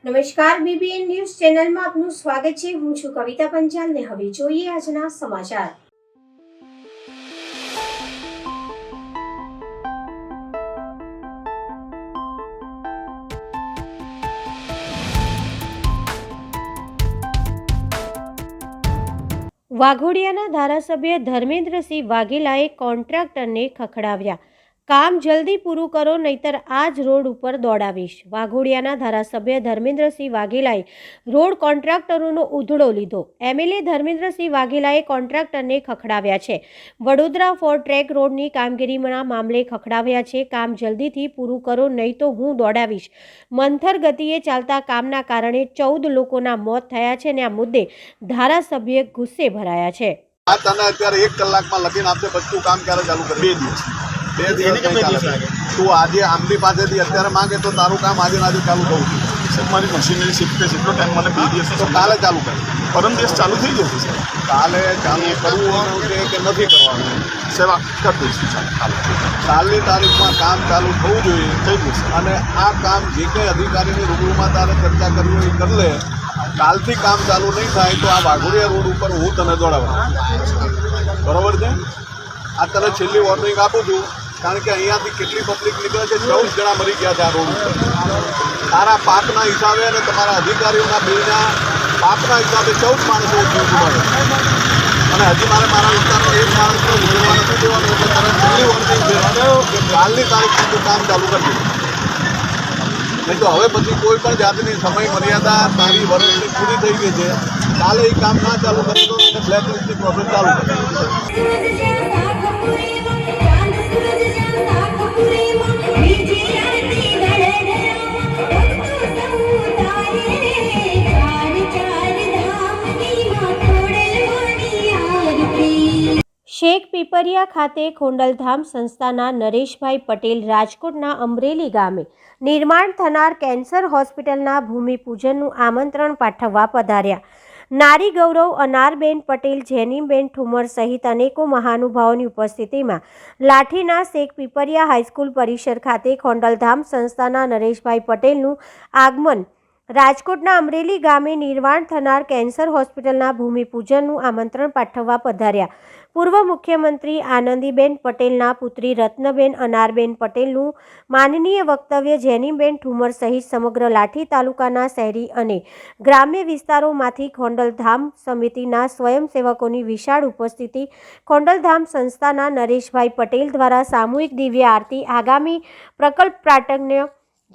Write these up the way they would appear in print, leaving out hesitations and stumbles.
નમસ્કાર, BBN news ચેનલમાં આપનું સ્વાગત છે। હું છું કવિતા પંચાલ ને હવે જોઈએ આજના સમાચાર। વાઘોડિયાના ધારાસભ્ય ધર્મેન્દ્રસિંહ વાઘેલાએ કોન્ટ્રાક્ટરને ખખડાવ્યા। કામ જલ્દી પૂરું કરો, નહીતર આ જ રોડ ઉપર દોડાવીશ। વાઘોડિયાના ધારાસભ્ય ધર્મેન્દ્રસિંહ વાઘેલાએ રોડ કોન્ટ્રાક્ટરોનો ઉધડો લીધો। એમએલએ ધર્મેન્દ્રસિંહ વાઘેલાએ કોન્ટ્રાક્ટરને ખખડાવ્યા છે। વડોદરા ફોર ટ્રેક રોડની કામગીરીના મામલે ખખડાવ્યા છે। કામ જલ્દીથી પૂરું કરો, નહીં તો હું દોડાવીશ। મંથર ગતિએ ચાલતા કામના કારણે 14 લોકોના મોત થયા છે અને આ મુદ્દે ધારાસભ્ય ગુસ્સે ભરાયા છે। આ તને અત્યારે 1 કલાકમાં લખીને આપશે બધું કામ ક્યારે ચાલુ કરી? 2 દિવસ તું આજે આમની પાસેથી અત્યારે માંગે તો તારું કામ આજે આજે ચાલુ થવું જોઈએ। સર મારી મશીનરી શિફ્ટ છે, એટલો ટાઈમ મને 2 દિવસ તો કાલે ચાલુ કરે, પરમ દિવસ ચાલુ થઈ જશે સર। કાલે ચાલુ કરવું છે કે નથી કરવાનું? સેવા કરી દઈશું કાલની તારીખમાં કામ ચાલુ થવું જોઈએ, થઈ જશે। અને આ કામ જે કંઈ અધિકારીની રૂબરૂમાં તારે ચર્ચા કરવી હોય એ કરી લે। કાલથી કામ ચાલુ નહીં થાય તો આ વાઘોડિયા રોડ ઉપર હું તને દોડાવવાનો, બરોબર છે? આ તને છેલ્લી વોર્નિંગ આપું છું, કારણ કે અહીંયાથી કેટલી પબ્લિક નીકળે છે। 14 જણા મરી ગયા છે આ રોડ ઉપર। તારા પાકના હિસાબે અને તમારા અધિકારીઓના બિલના પાકના હિસાબે 14 માણસો જીવ ગુમાવે, અને હજી મારા વિસ્તારમાં એક માણસને ઉજવવા નથી દેવાનું। એટલે તને છેલ્લી વોર્નિંગ છે કે કાલની તારીખમાં તું કામ ચાલુ કરી દે, નહીં તો હવે પછી કોઈ પણ જાતની સમય મર્યાદા તારી વર્ષની પૂરી થઈ ગઈ છે। કાલે એ કામ ના ચાલુ કરી દો અને બ્લેકલિસ્ટની પ્રોસેસ ચાલુ કરી શેખ પીપરિયા ખાતે ખોડલધામ સંસ્થાના નરેશભાઈ પટેલ રાજકોટના અમરેલી ગામે નિર્માણ થનાર કેન્સર હોસ્પિટલના ભૂમિપૂજનનું આમંત્રણ પાઠવવા પધાર્યા। નારી ગૌરવ અનારબેન પટેલ, જેનીબેન ઠુમર સહિત અનેકો મહાનુભાવોની ઉપસ્થિતિમાં લાઠીના શેખ પીપરિયા હાઈસ્કૂલ પરિસર ખાતે ખોડલધામ સંસ્થાના નરેશભાઈ પટેલનું આગમન રાજકોટના અમરેલી ગામે નિર્માણ થનાર કેન્સર હોસ્પિટલના ભૂમિપૂજનનું આમંત્રણ પાઠવવા પધાર્યા। પૂર્વ મુખ્યમંત્રી આનંદીબેન પટેલના પુત્રી રત્નબેન અનારબેન પટેલનું માનનીય વક્તવ્ય જેનીબેન ઠુમર સહિત સમગ્ર લાઠી તાલુકાના શહેરી અને ગ્રામ્ય વિસ્તારોમાંથી ખોડલધામ સમિતિના સ્વયંસેવકોની વિશાળ ઉપસ્થિતિ, ખોડલધામ સંસ્થાના નરેશભાઈ પટેલ દ્વારા સામૂહિક દિવ્ય આરતી, આગામી પ્રકલ્પ પ્રાટજ્ઞ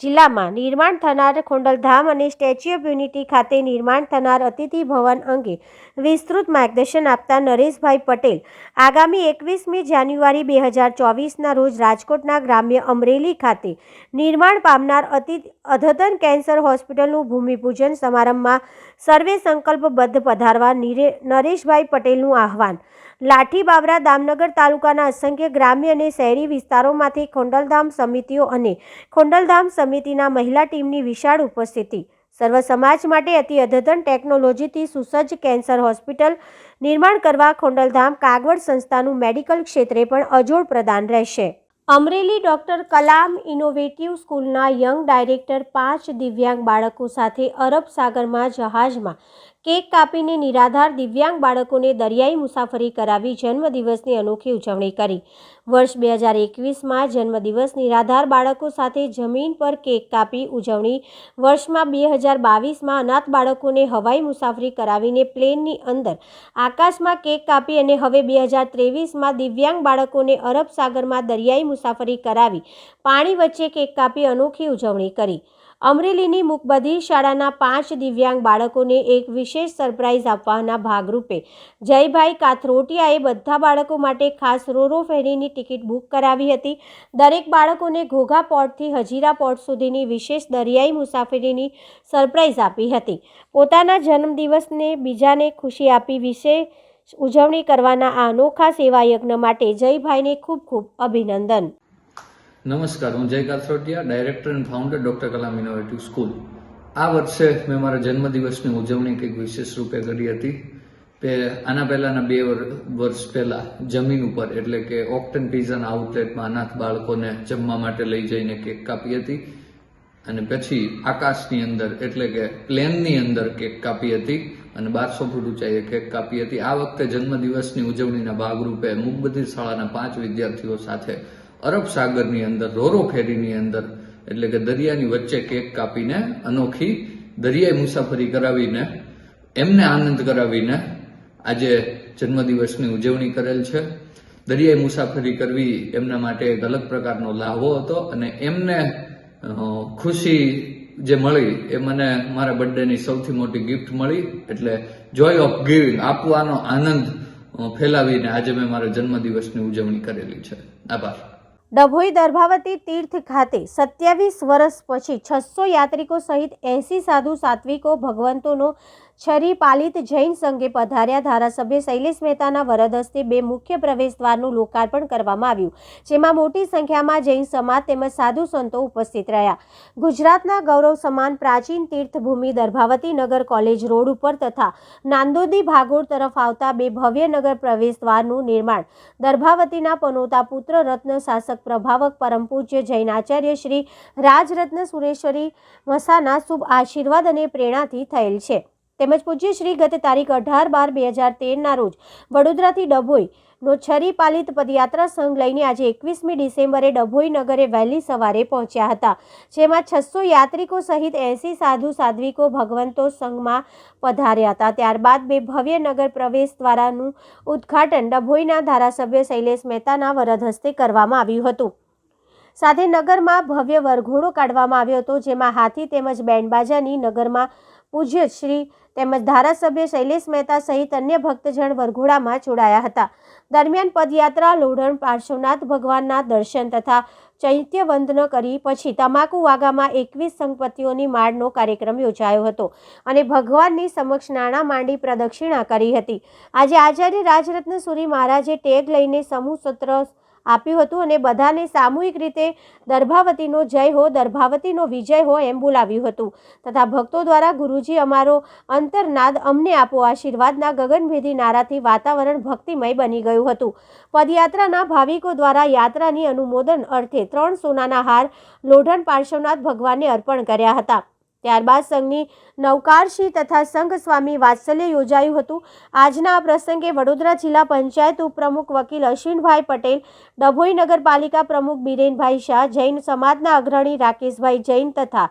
જિલ્લામાં નિર્માણ થનાર ખોડલધામ અને સ્ટેચ્યુ ઓફ યુનિટી ખાતે નિર્માણ થનાર અતિથિ ભવન અંગે વિસ્તૃત માર્ગદર્શન આપતા નરેશભાઈ પટેલ આગામી 21મી જાન્યુઆરી 2024ના રોજ રાજકોટના ગ્રામ્ય અમરેલી ખાતે નિર્માણ પામનાર અદ્યતન કેન્સર હોસ્પિટલનું ભૂમિપૂજન સમારંભમાં સર્વે સંકલ્પબદ્ધ પધારવા નરેશભાઈ પટેલનું આહવાન। લાઠી, બાબરા, દામનગર તાલુકાના અસંખ્ય ગ્રામ્ય અને શહેરી વિસ્તારોમાંથી ખોડલધામ સમિતિઓ અને ખોડલધામ સમિતિના મહિલા ટીમની વિશાળ ઉપસ્થિતિ, સર્વ સમાજ માટે અતિ અદ્યતન ટેકનોલોજીથી સુસજ્જ કેન્સર હોસ્પિટલ નિર્માણ કરવા ખોડલધામ કાગવડ સંસ્થાનું મેડિકલ ક્ષેત્રે પણ અજોડ પ્રદાન રહેશે। અમરેલી ડોક્ટર કલામ ઇનોવેટિવ સ્કૂલના યંગ ડાયરેક્ટર 5 દિવ્યાંગ બાળકો સાથે અરબ સાગરમાં જહાજમાં કેક કાપીને નિરાધાર દિવ્યાંગ બાળકોને દરિયાઈ મુસાફરી કરાવી જન્મદિવસની અનોખી ઉજવણી કરી। વર્ષ 2021માં જન્મદિવસ નિરાધાર બાળકો સાથે જમીન પર કેક કાપી ઉજવણી। વર્ષમાં 2022માં અનાથ બાળકોને હવાઈ મુસાફરી કરાવીને પ્લેનની અંદર આકાશમાં કેક કાપી અને હવે 2023માં દિવ્યાંગ બાળકોને અરબ સાગરમાં દરિયાઈ મુસાફરી કરાવી પાણી વચ્ચે કેક કાપી અનોખી ઉજવણી કરી। અમરેલીની મુકબધિર શાળાના 5 દિવ્યાંગ બાળકોને એક વિશેષ સરપ્રાઇઝ આપવાના ભાગરૂપે જયભાઈ કાથરોટિયાએ બધા બાળકો માટે ખાસ રોરો ફેરીની ટિકિટ બુક કરાવી હતી। દરેક બાળકોને ઘોઘા પોર્ટથી હજીરા પોર્ટ સુધીની વિશેષ દરિયાઈ મુસાફરીની સરપ્રાઇઝ આપી હતી। પોતાના જન્મદિવસને બીજાને ખુશી આપી વિશેષ ઉજવણી કરવાના આ અનોખા સેવાયજ્ઞ માટે જયભાઈને ખૂબ ખૂબ અભિનંદન। નમસ્કાર, હું જય Kathrotiya, director and founder doctor Kalam innovative school. આ વર્ષે મેં મારા જન્મદિવસની ઉજવણી કંઈક વિશેષ રૂપે કરી હતી। આના પહેલાના 2 વર્ષ પહેલા જમીન ઉપર એટલે કે ઓક્ટન પિઝાના આઉટલેટમાં અનાથ બાળકોને જમવા માટે લઈ જઈને કેક કાપી હતી। અને પછી આકાશની અંદર એટલે કે પ્લેનની અંદર કેક કાપી હતી અને 1200 ફૂટ ઊંચાઈએ કેક કાપી હતી. આ વખતે જન્મદિવસની ઉજવણીના ભાગરૂપે મુકબધિર શાળાના 5 વિદ્યાર્થીઓ સાથે અરબ સાગરની અંદર રોરો ફેરીની અંદર એટલે કે દરિયાની વચ્ચે કેક કાપીને અનોખી દરિયાઈ મુસાફરી કરાવીને એમને આનંદ કરાવીને આજે જન્મદિવસની ઉજવણી કરેલ છે. દરિયાઈ મુસાફરી કરવી એમના માટે એક અલગ પ્રકારનો લાહવો હતો અને એમને ખુશી જે મળી એ મને મારા બર્થડેની સૌથી મોટી ગિફ્ટ મળી. એટલે જોય ઓફ ગિવિંગ, આપવાનો આનંદ ફેલાવીને આજે મેં મારા જન્મદિવસની ઉજવણી કરેલી છે. આભાર. ડભોઈ દર્ભાવતી તીર્થ ખાતે 27 વર્ષ પછી 600 યાત્રિકો સહિત 80 સાધુ સાત્વિકો ભગવંતોનો છરી પાલિત જૈન સંઘે પધાર્યા. ધારાસભ્ય શૈલેષ મહેતાના વરદ હસ્તે 2 મુખ્ય પ્રવેશ દ્વારનું લોકાર્પણ કરવામાં આવ્યું, જેમાં મોટી સંખ્યામાં જૈન સમાજ તેમજ સાધુ સંતો ઉપસ્થિત રહ્યા. ગુજરાતના ગૌરવ સમાન પ્રાચીન તીર્થભૂમિ દર્ભાવતી નગર કોલેજ રોડ ઉપર તથા નાંદોદી ભાગોળ તરફ આવતા 2 ભવ્ય નગર પ્રવેશ દ્વારનું નિર્માણ દર્ભાવતીના પનોતા પુત્ર રત્ન શાસક પ્રભાવક પરમ પૂજ્ય જૈન આચાર્ય શ્રી રાજરત્ન સુરેશ્વરી વસાના શુભ આશીર્વાદ અને પ્રેરણાથી થયેલ છે. તેમજ પૂજ્ય શ્રી ગત તારીખ 18/12/2013 રોજ વડોદરાથી ડભોઈનો છરી પાલિત પદયાત્રા સંઘ લઈને આજે 21મી ડિસેમ્બરે ડભોઈ નગરે વહેલી સવારે પહોંચ્યા હતા, જેમાં 600 યાત્રિકો સહિત 80 સાધુ સાધ્વિકો ભગવંતો સંઘમાં પધાર્યા હતા. ત્યારબાદ 2 ભવ્ય નગર પ્રવેશ દ્વારનું ઉદ્ઘાટન ડભોઈના ધારાસભ્ય શૈલેષ મહેતાના વરદ હસ્તે કરવામાં આવ્યું હતું. સાથે નગરમાં ભવ્ય વરઘોડો કાઢવામાં આવ્યો હતો, જેમાં હાથી તેમજ બેન્ડબાજાની નગરમાં પૂજ્ય શ્રી તેમજ ધારાસભ્ય શૈલેષ મહેતા સહિત અન્ય ભક્તજન વરઘોડામાં જોડાયા હતા. દરમિયાન પદયાત્રા લોઢણ પાર્શ્વનાથ ભગવાનના દર્શન તથા ચૈત્ય વંદન કરી પછી તમાકુ વાગામાં 21 સંપત્તિઓની માળનો કાર્યક્રમ યોજાયો હતો અને ભગવાનની સમક્ષ નાણાં માંડી પ્રદક્ષિણા કરી હતી. આજે આચાર્ય રાજરત્ન સુરી મહારાજે ટેગ લઈને સમૂહ સત્ર આપ્યું હતું અને બધાને સામૂહિક રીતે દર્ભાવતીનો જય હો, દર્ભાવતીનો વિજય હો એમ બોલાવ્યું હતું તથા ભક્તો દ્વારા ગુરુજી અમારો અંતરનાદ અમને આપો આશીર્વાદના ગગનભેદી નારાથી વાતાવરણ ભક્તિમય બની ગયું હતું. પદયાત્રાના ભાવિકો દ્વારા યાત્રાની અનુમોદન અર્થે 3 સોનાના હાર લોઢણ પાર્શ્વનાથ ભગવાનને અર્પણ કર્યા હતા. ત્યારબાદ સંઘની નવકારશી તથા સંઘ સ્વામી વાત્સલ્ય યોજાયું હતું. આજના આ પ્રસંગે વડોદરા જિલ્લા પંચાયત ઉપપ્રમુખ વકીલ અશ્વિનભાઈ પટેલ, ડભોઈ નગરપાલિકા પ્રમુખ બિરેનભાઈ શાહ, જૈન સમાજના અગ્રણી રાકેશભાઈ જૈન તથા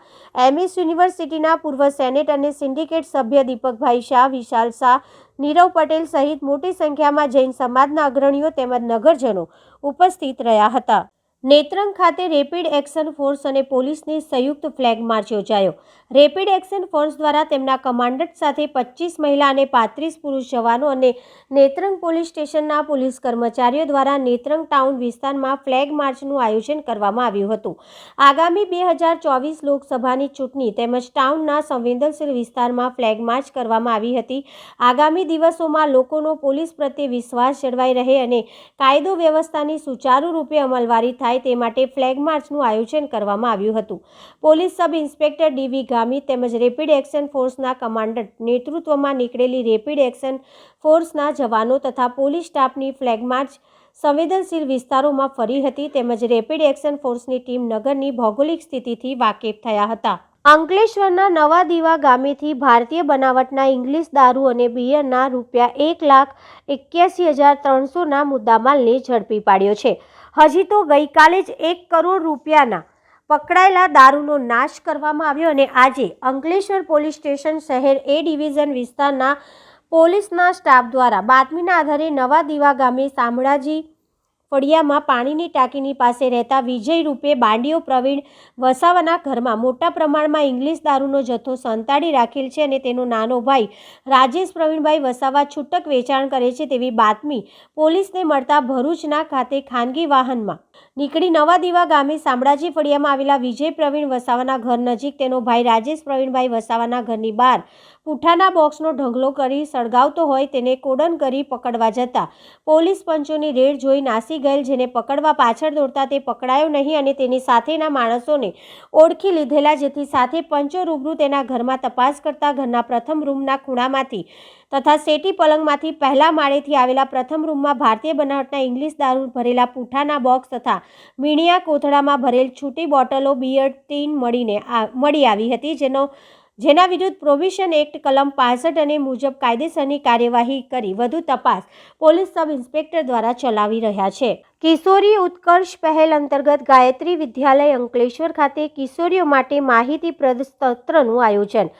MS યુનિવર્સિટીના પૂર્વ સેનેટ અને સિન્ડિકેટ સભ્ય દીપકભાઈ શાહ, વિશાલ શાહ, નીરવ પટેલ સહિત મોટી સંખ્યામાં જૈન સમાજના અગ્રણીઓ તેમજ નગરજનો ઉપસ્થિત રહ્યા હતા. નેત્રંગ ખાતે રેપિડ એક્શન ફોર્સ અને પોલીસની સંયુક્ત ફ્લેગ માર્ચ યોજાયો. રેપિડ એક્શન ફોર્સ દ્વારા તેમના કમાન્ડન્ટ સાથે 25 મહિલા અને 35 પુરુષ જવાનો અને નેત્રંગ પોલીસ સ્ટેશનના પોલીસ કર્મચારીઓ દ્વારા નેત્રંગ ટાઉન વિસ્તારમાં ફ્લેગ માર્ચનું આયોજન કરવામાં આવ્યું હતું. આગામી 2024 લોકસભાની ચૂંટણી તેમજ ટાઉનના સંવેદનશીલ વિસ્તારમાં ફ્લેગ માર્ચ કરવામાં આવી હતી. આગામી દિવસોમાં લોકોનો પોલીસ પ્રત્યે વિશ્વાસ જળવાઈ રહે અને કાયદો વ્યવસ્થાની સુચારુ રૂપે અમલવારી થાય તે માટે ફ્લેગ માર્ચનું આયોજન કરવામાં આવ્યું હતું. પોલીસ સબ ઇન્સ્પેક્ટર DV ગામી તેમજ રેપિડ એક્શન ફોર્સના કમાન્ડન્ટ નેતૃત્વમાં નીકળેલી રેપિડ એક્શન ફોર્સના જવાનો તથા પોલીસ સ્ટાફની ફ્લેગ માર્ચ સંવેદનશીલ વિસ્તારોમાં ફરી હતી તેમજ રેપિડ એક્શન ફોર્સની ટીમ નગરની ભૌગોલિક સ્થિતિથી વાકેફ થયા હતા. અંકલેશ્વરના નવા દીવા ગામેથી ભારતીય બનાવટના ઇંગ્લિશ દારૂ અને બિયરના ₹1,81,300ના મુદ્દામાલને ઝડપી પાડ્યો છે. હજી તો ગઈકાલે જ 1 કરોડ રૂપિયાના પકડાયેલા દારૂનો નાશ કરવામાં આવ્યો અને આજે અંકલેશ્વર પોલીસ સ્ટેશન શહેર A ડિવિઝન વિસ્તારના પોલીસના સ્ટાફ દ્વારા બાતમીના આધારે નવા દીવા ગામે શામળાજી ફળિયામાં પાણીની ટાંકીની પાસે રહેતા વિજય રૂપે બાંડિયો પ્રવીણ વસાવાના ઘરમાં મોટા પ્રમાણમાં ઇંગ્લિશ દારૂનો જથ્થો સંતાડી રાખેલ છે અને તેનો નાનો ભાઈ રાજેશ પ્રવીણભાઈ વસાવા છૂટક વેચાણ કરે છે તેવી બાતમી પોલીસને મળતા ભરૂચના ખાતે ખાનગી વાહનમાં નીકળી નવા દીવા ગામે શામળાજી ફળિયામાં આવેલા વિજય પ્રવીણ વસાવાના ઘર નજીક તેનો ભાઈ રાજેશ પ્રવીણભાઈ વસાવાના ઘરની બહાર પૂઠાના બોક્સનો ઢગલો કરી સળગાવતો હોય તેને કોડન કરી પકડવા જતા પોલીસ પંચોની રેડ જોઈ નાસી ગયેલ, જેને પકડવા પાછળ દોડતા તે પકડાયો નહીં અને તેની સાથેના માણસોને ઓળખી લીધેલા, જેથી સાથે પંચો રૂબરૂ તેના ઘરમાં તપાસ કરતા ઘરના પ્રથમ રૂમના ખૂણામાંથી તથા સેટી પલંગમાંથી પહેલા માળેથી આવેલા પ્રથમ રૂમમાં ભારતીય બનાવટના ઇંગ્લિશ દારૂ ભરેલા પૂંઠાના બોક્સ તથા મીણિયા કોથળામાં ભરેલ છૂટી બોટલો બિયર ટીન મળી આવી હતી, જેના વિરુદ્ધ પ્રોહિબિશન એક્ટ કલમ 65 અને મુજબ કાયદેસરની કાર્યવાહી કરી વધુ તપાસ પોલીસ સબ ઇન્સ્પેક્ટર દ્વારા ચલાવી રહ્યા છે. કિશોરી ઉત્કર્ષ પહેલ અંતર્ગત ગાયત્રી વિદ્યાલય અંકલેશ્વર ખાતે કિશોરીઓ માટે માહિતીપ્રદ સત્રનું આયોજન.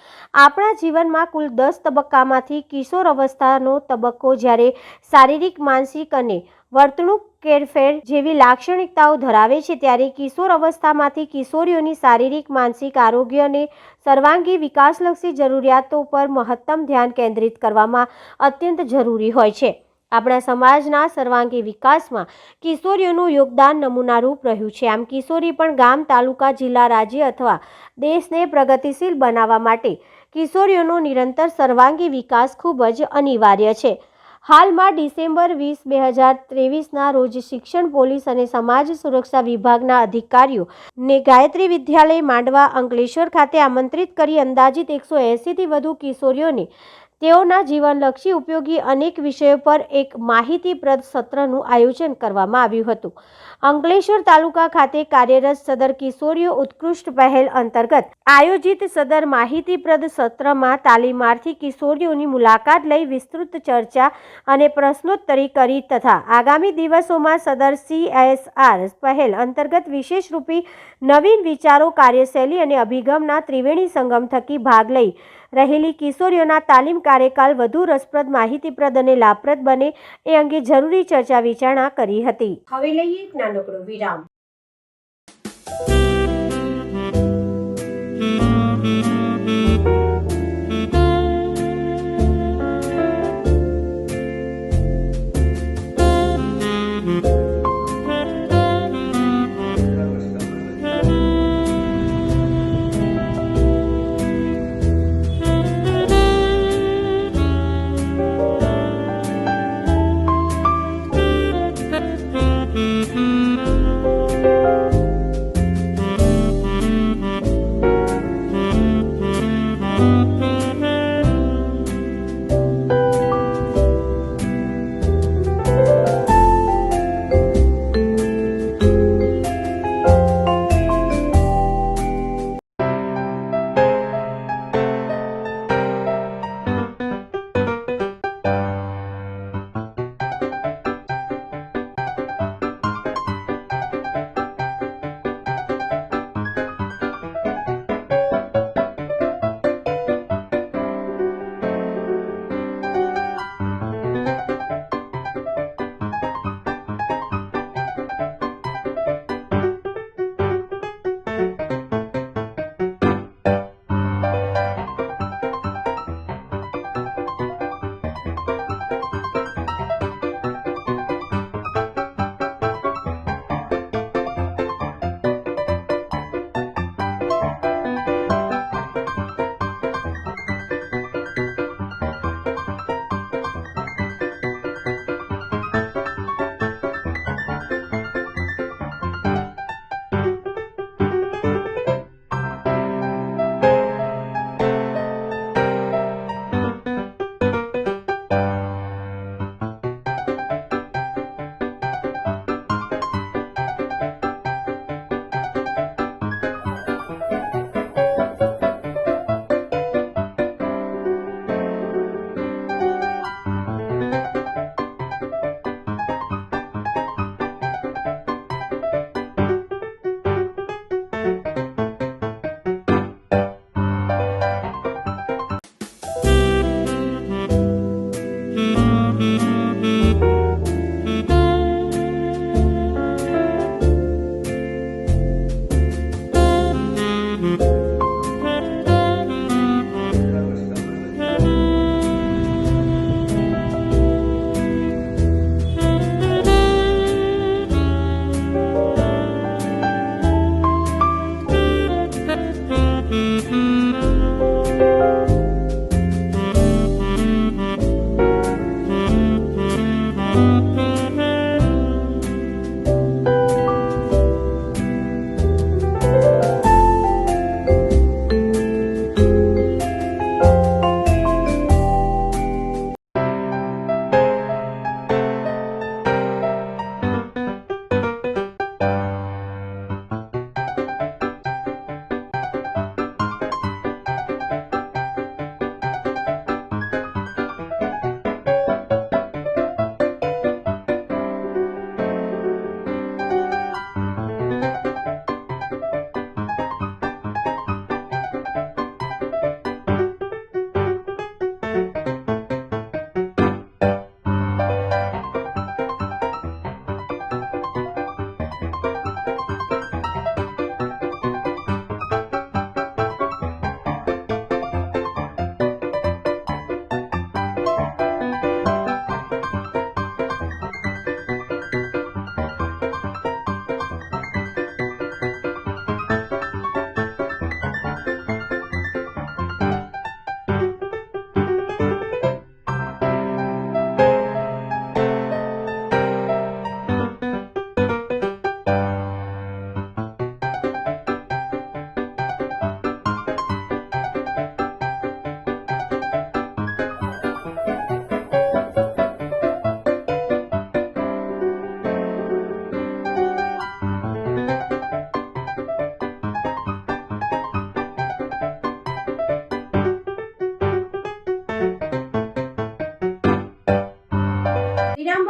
આપણા જીવનમાં કુલ 10 તબક્કામાંથી કિશોર અવસ્થાનો તબક્કો જ્યારે શારીરિક, માનસિક અને વર્તણૂક ફેરફાર જેવી લાક્ષણિકતાઓ ધરાવે છે, ત્યારે કિશોર અવસ્થામાંથી કિશોરીઓની શારીરિક, માનસિક આરોગ્ય અને સર્વાંગી વિકાસલક્ષી જરૂરિયાતો પર મહત્તમ ધ્યાન કેન્દ્રિત કરવામાં અત્યંત જરૂરી હોય છે. આપણા સમાજના સર્વાંગી વિકાસમાં કિશોરીઓનું યોગદાન નમૂનારૂપ રહ્યું છે. આમ કિશોરી પણ ગામ, તાલુકા, જિલ્લા, રાજ્ય અથવા દેશને પ્રગતિશીલ બનાવવા માટે કિશોરીઓનો નિરંતર સર્વાંગી વિકાસ ખૂબ જ અનિવાર્ય છે. હાલમાં ડિસેમ્બર 20, 2023ના રોજ શિક્ષણ, પોલીસ અને સમાજ સુરક્ષા વિભાગના અધિકારીઓને ગાયત્રી વિદ્યાલય માંડવા અંકલેશ્વર ખાતે આમંત્રિત કરી અંદાજિત 180થી વધુ કિશોરીઓને તેઓના જીવનલક્ષી ઉપયોગી અનેક વિષયો પર એક માહિતીપ્રદ સત્રનું આયોજન કરવામાં આવ્યું હતું. અંકલેશ્વર તાલુકા ખાતે કાર્યરત સદર કિશોરીઓ ઉત્કૃષ્ટ પહેલ અંતર્ગત આયોજિત સદર માહિતીપ્રદ સત્રમાં તાલીમાર્થી કિશોરીઓની મુલાકાત લઈ વિસ્તૃત ચર્ચા અને પ્રશ્નોત્તરી કરી તથા આગામી દિવસોમાં સદર CSR પહેલ અંતર્ગત વિશેષ રૂપી નવીન વિચારો, કાર્યશૈલી અને અભિગમના ત્રિવેણી સંગમ થકી ભાગ લઈ રહેલી કિશોરીઓના તાલીમ કાર્યકાળ વધુ રસપ્રદ, માહિતીપ્રદ અને લાભપ્રદ બને એ અંગે જરૂરી ચર્ચા વિચારણા કરી હતી. હવે લઈએ એક નાનકડો વિરામ.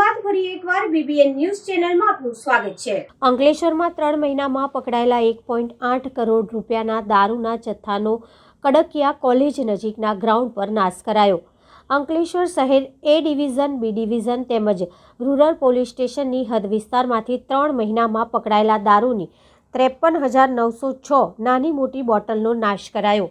બાદ ફરી એકવાર BBN ન્યૂઝ ચેનલમાં આપનું સ્વાગત છે. અંકલેશ્વરમાં 3 મહિનામાં પકડાયેલા 1.8 કરોડ રૂપિયાના દારૂના જથ્થાનો કડકિયા કોલેજ નજીકના ગ્રાઉન્ડ પર નાશ કરાયો. અંકલેશ્વર શહેર A ડિવિઝન, B ડિવિઝન તેમજ રૂરલ પોલીસ સ્ટેશનની હદ વિસ્તારમાંથી 3 મહિનામાં પકડાયેલા દારૂની 53,906 નાની મોટી બોટલનો નાશ કરાયો.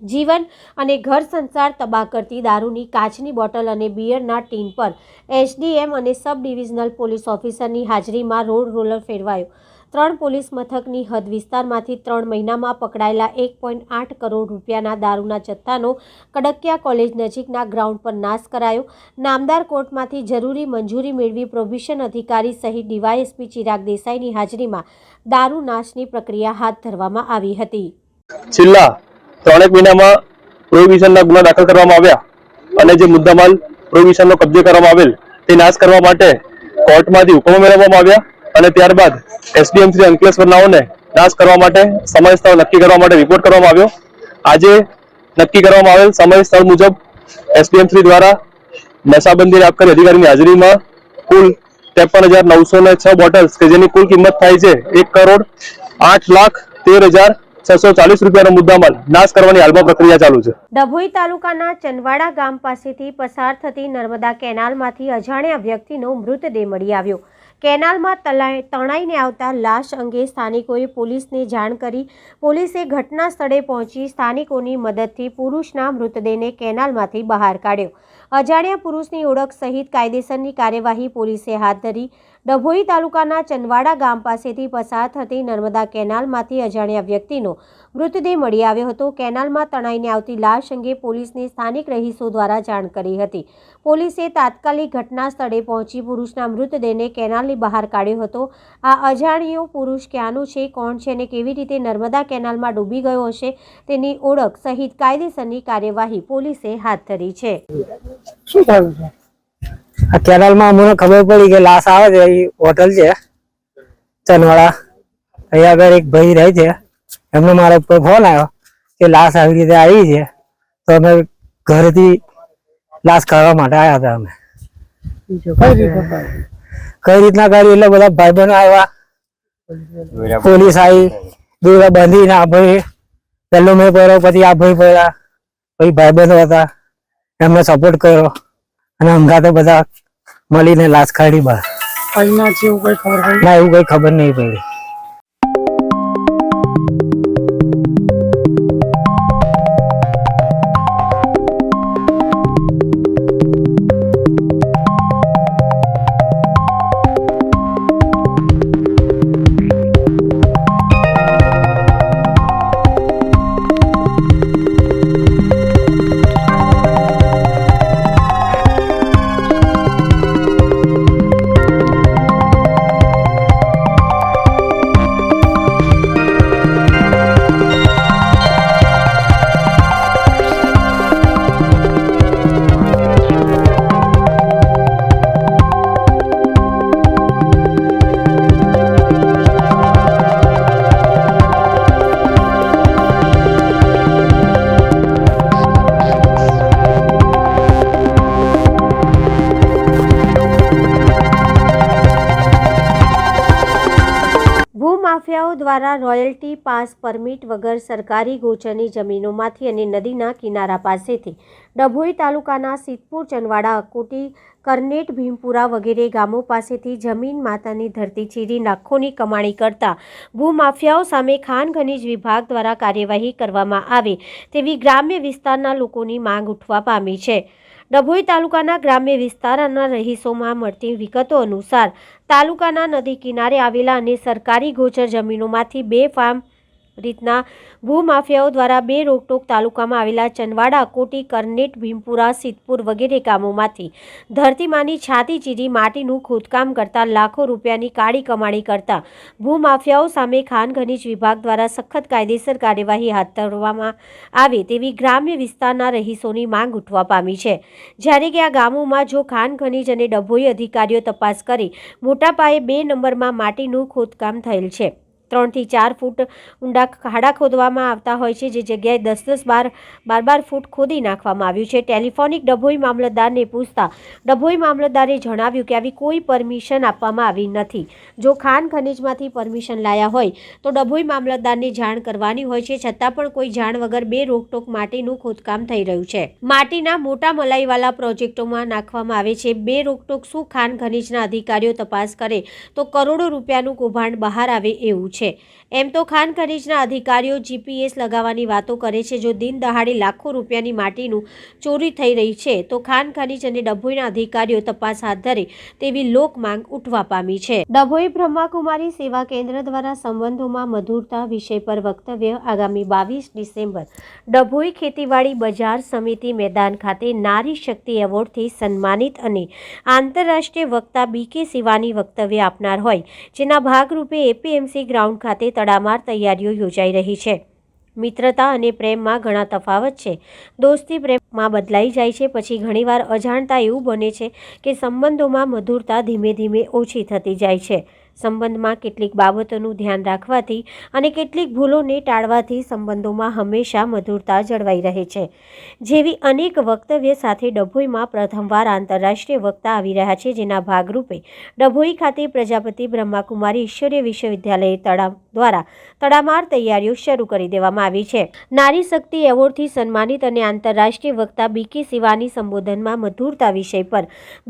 જીવન અને ઘર સંસાર તબાહ કરતી દારૂની કાચની બોટલ અને બિયરના ટીન પર SDM અને સબ ડિવિઝનલ પોલીસ ઓફિસરની હાજરીમાં રોડ રોલર ફેરવાયો. 3 પોલીસ મથકની હદ વિસ્તારમાંથી 3 મહિનામાં પકડાયેલા 1.8 કરોડ રૂપિયાના દારૂના જથ્થાનો કડકિયા કોલેજ નજીકના ગ્રાઉન્ડ પર નાશ કરાયો. નામદાર કોર્ટમાંથી જરૂરી મંજૂરી મેળવી પ્રોબેશન અધિકારી સહિત DYSP ચિરાગ દેસાઈની હાજરીમાં દારૂ નાશની પ્રક્રિયા હાથ ધરવામાં આવી હતી. છેલ્લા 3 મહિનામાં પ્રોહિબિશનના ગુના દાખલ કરવામાં આવ્યા અને જે મુદ્દામાલ પ્રોહિબિશનનો કબજે કરવામાં આવેલ તે નાશ કરવા માટે કોર્ટમાંથી હુકમો મેળવવામાં આવ્યા અને ત્યારબાદ SDM શ્રી અંકલેશ્વરનાઓને નાશ કરવા માટે સમય સ્થળ નક્કી કરવા માટે રિપોર્ટ કરવામાં આવ્યો. આજે નક્કી કરવામાં આવેલ સમય સ્થળ મુજબ SDM શ્રી દ્વારા નશાબંધી આબકારી અધિકારીની હાજરીમાં કુલ 53,906 બોટલ્સ કે જેની કુલ કિંમત થાય છે 1,08,13,640 રૂપિયાનો મુદ્દામાલ નાશ કરવાની હાલમાં પ્રક્રિયા ચાલુ છે. ડભોઈ તાલુકાના ચનવાડા ગામ પાસેથી પસાર થતી નર્મદા કેનાલમાંથી અજાણ્યા વ્યક્તિનો મૃતદેહ મળી આવ્યો. કેનાલમાં તણાઈને આવતા લાશ અંગે સ્થાનિકોએ પોલીસને જાણ કરી. પોલીસે ઘટના સ્થળે પહોંચી સ્થાનિકોની મદદથી પુરુષના મૃતદેહને કેનાલમાંથી બહાર કાઢ્યો. અજાણ્યા પુરુષની ઓળખ સહિત કાયદેસરની કાર્યવાહી પોલીસે હાથ ધરી. ડભોઈ તાલુકાના ચનવાડા ગામ પાસેથી પસાર થતી નર્મદા કેનાલમાંથી અજાણ્યા વ્યક્તિનો મૃતદેહ મળી આવ્યો હતો. કેનાલમાં તણાઈને આવતી લાશ અંગે પોલીસને સ્થાનિક રહીશો દ્વારા જાણ કરી હતી. પોલીસે તાત્કાલિક ઘટના સ્થળે પહોંચી પુરુષના મૃતદેહને કેનાલની બહાર કાઢ્યો હતો. આ અજાણ્યો પુરુષ ક્યાંનો છે, કોણ છે અને કેવી રીતે નર્મદા કેનાલમાં ડૂબી ગયો હશે તેની ઓળખ સહિત કાયદેસરની કાર્યવાહી પોલીસે હાથ ધરી છે. શું થયું છે? આ કેનાલમાં અમને ખબર પડી કે લાશ આવે છે, એ હોટલ છે ચનવાડા, અહીંયા આગળ એક ભાઈ રહે છે, એમનો મારા ઉપર ફોન આવ્યો કે લાશ આવી રીતે આવી છે, તો અમે ઘરેથી લાશ કાઢવા માટે આવ્યા હતા. અમે કઈ રીતના કાઢી એટલે બધા ભાઈબંધો આવ્યા, પોલીસ આવી, દોરા બાંધીને આ ભાઈ પહેલો મેં પડ્યો, પછી આ ભાઈ પડ્યા, પછી ભાઈબંધો હતા એમને સપોર્ટ કર્યો અને અંગાતે બધા મળીને લાશ કાઢી બહાર. ના, એવું કઈ ખબર નહીં પડી. માફિયાઓ દ્વારા રોયલ્ટી પાસ પરમિટ વગર સરકારી ગોચરની જમીનોમાંથી અને નદીના કિનારા પાસેથી ડભોઈ તાલુકાના સિદ્ધપુર, ચનવાડા, અકોટી, કરનેટ, ભીમપુરા વગેરે ગામો પાસેથી જમીન માતાની ધરતી ચીરી લાખોની કમાણી કરતા ભૂમાફિયાઓ સામે ખાણ ખનીજ વિભાગ દ્વારા કાર્યવાહી કરવામાં આવે તેવી ગ્રામ્ય વિસ્તારના લોકોની માંગ ઉઠવા પામી છે. ડભોઈ તાલુકાના ગ્રામ્ય વિસ્તારના રહીશોમાં મળતી વિગતો અનુસાર તાલુકાના નદી કિનારે આવેલા અને સરકારી ગોચર જમીનોમાંથી બેફામ રીતના ભૂમાફિયાઓ દ્વારા બે રોકટોક તાલુકામાં આવેલા ચનવાડા, અકોટી, કરનેટ, ભીમપુરા, સિદ્ધપુર વગેરે ગામોમાંથી ધરતીમાંની છાતી ચીરી માટીનું ખોદકામ કરતા લાખો રૂપિયાની કાળી કમાણી કરતા ભૂમાફિયાઓ સામે ખાણ ખનીજ વિભાગ દ્વારા સખત કાયદેસર કાર્યવાહી હાથ ધરવામાં આવે તેવી ગ્રામ્ય વિસ્તારના રહીશોની માંગ ઉઠવા પામી છે. જ્યારે કે આ ગામોમાં જો ખાણ ખનીજ અને ડભોઈ અધિકારીઓ તપાસ કરી મોટા પાયે 2 નંબરમાં માટીનું ખોદકામ થયેલ છે. 3 થી 4 ફૂટ ઊંડા ખાડા ખોદવામાં આવતા હોય છે, જે જગ્યાએ 10-12 ફૂટ ખોદી નાખવામાં આવ્યું છે. ટેલિફોનિક ડભોઈ મામલતદારને પૂછતા ડભોઈ મામલતદારે જણાવ્યું કે આવી કોઈ પરમિશન આપવામાં આવી નથી. જો ખાણ ખનીજમાંથી પરમિશન લાયા હોય તો ડભોઈ મામલતદારને જાણ કરવાની હોય છે, છતાં પણ કોઈ જાણ વગર બે રોકટોક માટીનું ખોદકામ થઈ રહ્યું છે. માટીના મોટા મલાઈવાલા પ્રોજેક્ટોમાં નાખવામાં આવે છે. બે રોકટોક શું ખાણ ખનીજના અધિકારીઓ તપાસ કરે તો કરોડો રૂપિયાનું કૌભાંડ બહાર આવે એવું છે. એમ તો ખાણ ખનીજના અધિકારીઓ GPS લગાવવાની વાતો કરે છે. જો દિન દહાડે લાખો રૂપિયાની માટીનું ચોરી થઈ રહી છે તો ખાણ ખનીજ અને ડભોઈના અધિકારીઓ તપાસ હાથ ધરે તેવી લોક માંગ ઉઠવા પામી છે. ડભોઈ બ્રહ્માકુમારી સેવા કેન્દ્ર દ્વારા સંબંધોમાં મધુરતા વિષય પર વક્તવ્ય આગામી 22 ડિસેમ્બર ડભોઈ ખેતીવાડી બજાર સમિતિ મેદાન ખાતે નારી શક્તિ એવોર્ડથી સન્માનિત અને આંતરરાષ્ટ્રીય વક્તા BK શિવાની વક્તવ્ય આપનાર હોય, જેના ભાગરૂપે APMC ગ્રાઉન્ડ ખાતે તડામાર તૈયારીઓ યોજાઈ રહી છે. મિત્રતા અને પ્રેમમાં ઘણા તફાવત છે. દોસ્તી પ્રેમમાં બદલાઈ જાય છે, પછી ઘણીવાર અજાણતા એવું બને છે કે સંબંધોમાં મધુરતા ધીમે ધીમે ઓછી થતી જાય છે. સંબંધમાં કેટલીક બાબતોનું ધ્યાન રાખવાથી અને કેટલીક ભૂલોને ટાળવાથી સંબંધોમાં હંમેશા મધુરતા જળવાઈ રહે છે. જેવી અનેક વક્તવ્ય સાથે ડભોઈમાં પ્રથમવાર આંતરરાષ્ટ્રીય વક્તા આવી રહ્યા છે, જેના ભાગરૂપે ડભોઈ ખાતે પ્રજાપતિ બ્રહ્માકુમારી ઈશ્વરીય વિશ્વવિદ્યાલય દ્વારા તડામાર તૈયારીઓ શરૂ કરી દેવામાં આવી છે. નારી શક્તિ એવોર્ડથી સન્માનિત અને આંતરરાષ્ટ્રીય વક્તા BK શિવાની સંબોધનમાં મધુરતા વિષય પર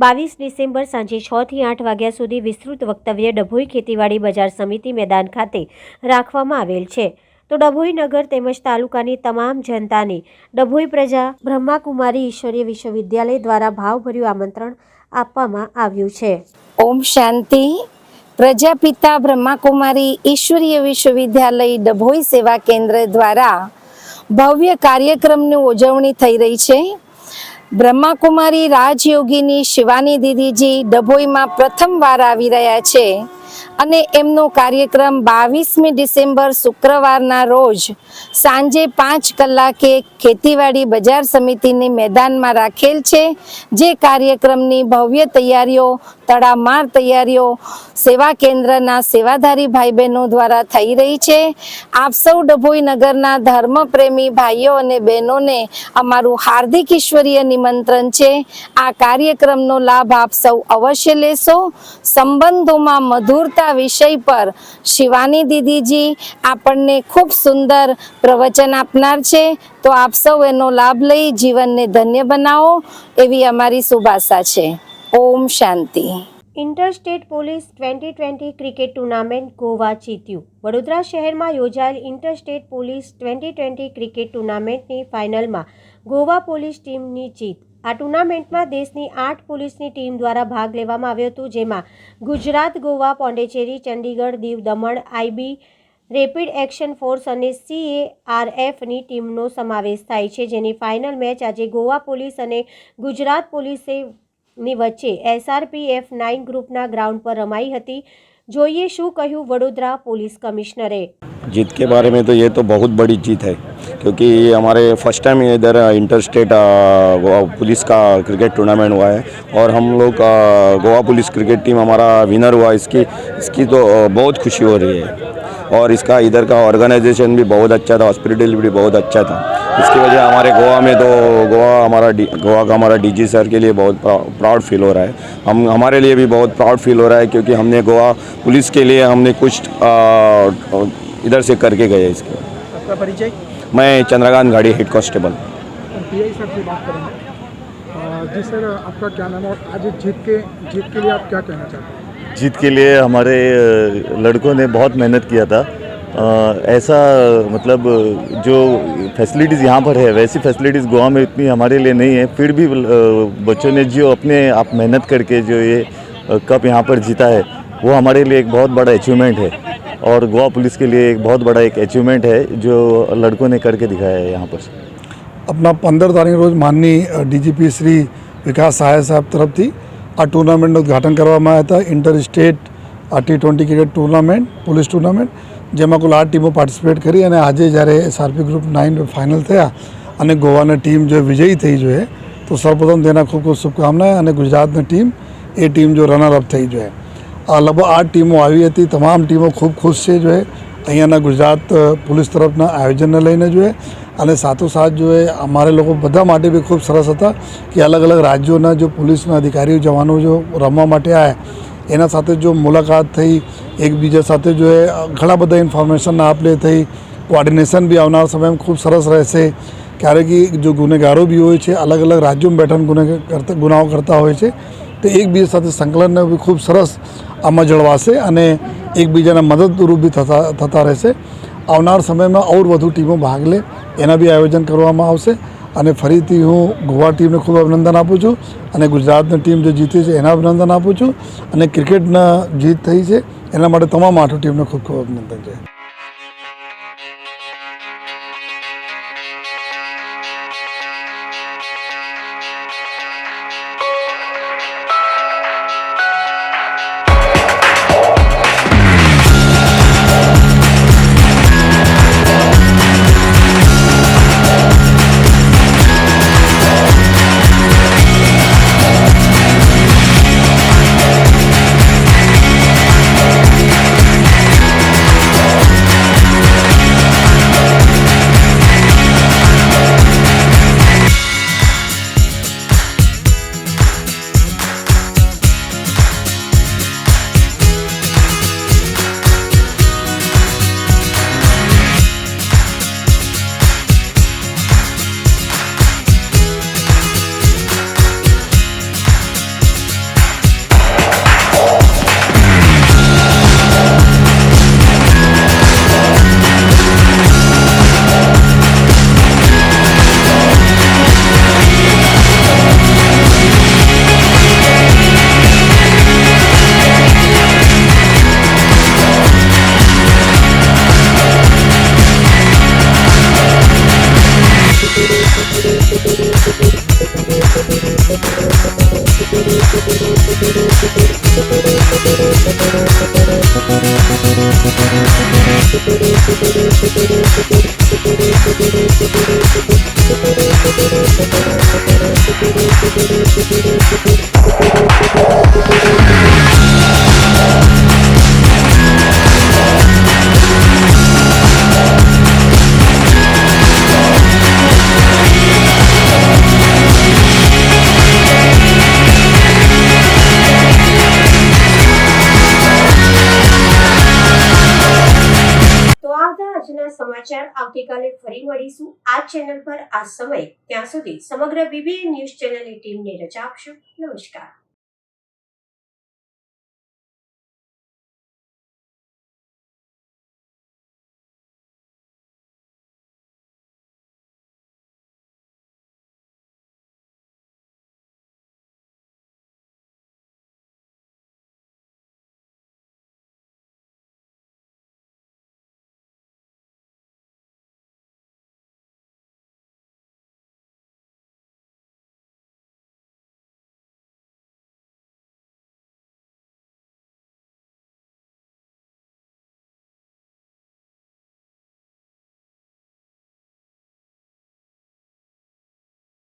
22 ડિસેમ્બર સાંજે 6 થી 8 વાગ્યા સુધી વિસ્તૃત વક્તવ્ય ડભોઈ ખેતીવાડી બજાર સમિતિ મેદાન ખાતે રાખવામાં આવેલ છે. તો ડભોઈ નગર તેમજ તાલુકાની તમામ જનતાને ડભોઈ પ્રજા બ્રહ્માકુમારી ઈશ્વરીય વિશ્વવિદ્યાલય દ્વારા ભાવભર્યું આમંત્રણ આપવામાં આવ્યું છે. ઓમ શાંતિ. પ્રજાપિતા બ્રહ્માકુમારી ઈશ્વરીય વિશ્વવિદ્યાલય ડભોઈ સેવા કેન્દ્ર દ્વારા ભવ્ય કાર્યક્રમની ઉજવણી થઈ રહી છે. બ્રહ્માકુમારી રાજયોગીની શિવાની દીદીજી ડભોઈમાં પ્રથમવાર આવી રહ્યા છે અને એમનો કાર્યક્રમ 22મી ડિસેમ્બર શુક્રવારના રોજ સાંજે 5 કલાકે ખેતીવાડી બજાર સમિતિની મેદાનમાં રાખેલ છે. જે કાર્યક્રમની ભવ્ય તૈયારીઓ, તડામાર તૈયારીઓ સેવા કેન્દ્રના સેવાધારી ભાઈ બહેનો દ્વારા થઈ રહી છે. આપ સૌ ડભોઈ નગરના ધર્મપ્રેમી ભાઈઓ અને બહેનોને અમારું હાર્દિક ઈશ્વરીય નિમંત્રણ છે. આ કાર્યક્રમનો લાભ આપ સૌ અવશ્ય લેશો. સંબંધોમાં મધુરતા વિષય પર શિવાની દીદીજી આપણને ખૂબ સુંદર પ્રવચન આપનાર છે, તો આપ સૌ એનો લાભ લઈ જીવનને ધન્ય બનાવો એવી અમારી શુભાશા છે. ઓમ શાંતિ. Interstate police 2020 cricket tournament Goa જીત્યું. વડોદરા શહેરમાં યોજાયેલ ઇન્ટરસ્ટેટ પોલીસ 2020 ક્રિકેટ ટુર્નામેન્ટની ફાઇનલમાં ગોવા પોલીસ ટીમની જીત. આ ટુર્નામેન્ટમાં દેશની 8 પોલીસની ટીમ દ્વારા ભાગ લેવામાં આવ્યો હતો, જેમાં Gujarat, Goa, Pondicherry, Chandigarh, Diu, Daman, IB rapid action force અને CARFની ટીમનો સમાવેશ થાય છે, જેની ફાઇનલ મેચ આજે ગોવા પોલીસ અને ગુજરાત પોલીસની વચ્ચે SRPF 9 ગ્રુપના ગ્રાઉન્ડ પર રમાઈ હતી. જોઈએ શું કહ્યું વડોદરા પોલીસ કમિશ્નરે. जीत के बारे में तो ये तो बहुत बड़ी जीत है, क्योंकि ये हमारे फर्स्ट टाइम इधर इंटर स्टेट पुलिस का क्रिकेट टूर्नामेंट हुआ है और हम लोग गोवा पुलिस क्रिकेट टीम हमारा विनर हुआ. इसकी तो बहुत खुशी हो रही है और इसका इधर का ऑर्गेनाइजेशन भी बहुत अच्छा था, हॉस्पिटल भी बहुत अच्छा था. इसकी वजह हमारे गोवा में तो गोवा का हमारा DG सर के लिए बहुत प्राउड फील हो रहा है. हमारे लिए भी बहुत प्राउड फील हो रहा है, क्योंकि हमने गोवा पुलिस के लिए हमने कुछ इधर से करके गए. इसके आपका परिचय? मैं चंद्रकांत गाड़ी हेड कांस्टेबल. PI सर से बात करेंगे. जी सर, आपका क्या नाम है और आज जीत के लिए आप क्या कहना चाहते हैं? जीत के लिए हमारे लड़कों ने बहुत मेहनत किया था. ऐसा मतलब जो फैसिलिटीज़ यहाँ पर है वैसी फैसिलिटीज़ गोवा में इतनी हमारे लिए नहीं है. फिर भी बच्चों ने जो अपने आप मेहनत करके जो ये कप यहाँ पर जीता है वो हमारे लिए एक बहुत बड़ा अचीवमेंट है और गोवा पुलिस के लिए एक बहुत बड़ा एक अचीवमेंट है जो लड़कों ने करके दिखाया है यहाँ पर. अपना 15 તારીખ રોજ માનની DGP શ્રી વિકાસ સહાય સાહેબ તરફથી આ ટુર્નામેન્ટનું ઉદ્ઘાટન કરવામાં આવ્યા હતા. Inter state T20 cricket tournament, police tournament, જેમાં કુલ 8 ટીમો પાર્ટિસિપેટ કરી અને આજે જ્યારે SRP ગ્રુપ 9 ફાઇનલ થયા અને ગોવાની ટીમ જો વિજયી થઈ જોઈએ તો સૌપ્રથમ તેના ખૂબ ખૂબ શુભકામનાएं અને ગુજરાતની ટીમ એ ટીમ જો રનર અપ થઈ જોઈએ. લગભગ 8 ટીમો આવી હતી. તમામ ટીમો ખૂબ ખુશ છે. જો અહીંયાના ગુજરાત પોલીસ તરફના આયોજનને લઈને જોઈએ અને સાથોસાથ જોઈએ અમારે લોકો બધા માટે બી ખૂબ સરસ હતા કે અલગ અલગ રાજ્યોના જો પોલીસના અધિકારીઓ જવાનો જો રમવા માટે આવ્યા એના સાથે જો મુલાકાત થઈ એકબીજા સાથે જો ઘણા બધા ઇન્ફોર્મેશનના આપ લે થઈ કોઓર્ડિનેશન બી આવનાર સમયમાં ખૂબ સરસ રહેશે ક્યારેક જો ગુનેગારો બી હોય છે અલગ અલગ રાજ્યોમાં બેઠા ગુનાઓ કરતા હોય છે તો એકબીજા સાથે સંકલનને બી ખૂબ સરસ આમાં જળવાશે અને એકબીજાના મદદરૂપ બી થતા રહેશે આવનાર સમયમાં ઓર વધુ ટીમો ભાગ લે એના બી આયોજન કરવામાં આવશે અને ફરીથી હું ગોવા ટીમને ખૂબ અભિનંદન આપું છું અને ગુજરાતની ટીમ જે જીતી છે એના અભિનંદન આપું છું અને ક્રિકેટના જીત થઈ છે એના માટે તમામ 8 ટીમને ખૂબ ખૂબ અભિનંદન છે. સમાચાર આવતીકાલે ફરી મળીશું આ ચેનલ પર આ સમય. ત્યાં સુધી સમગ્ર BBN ન્યૂઝ ચેનલની ટીમને રજા આપશો. નમસ્કાર.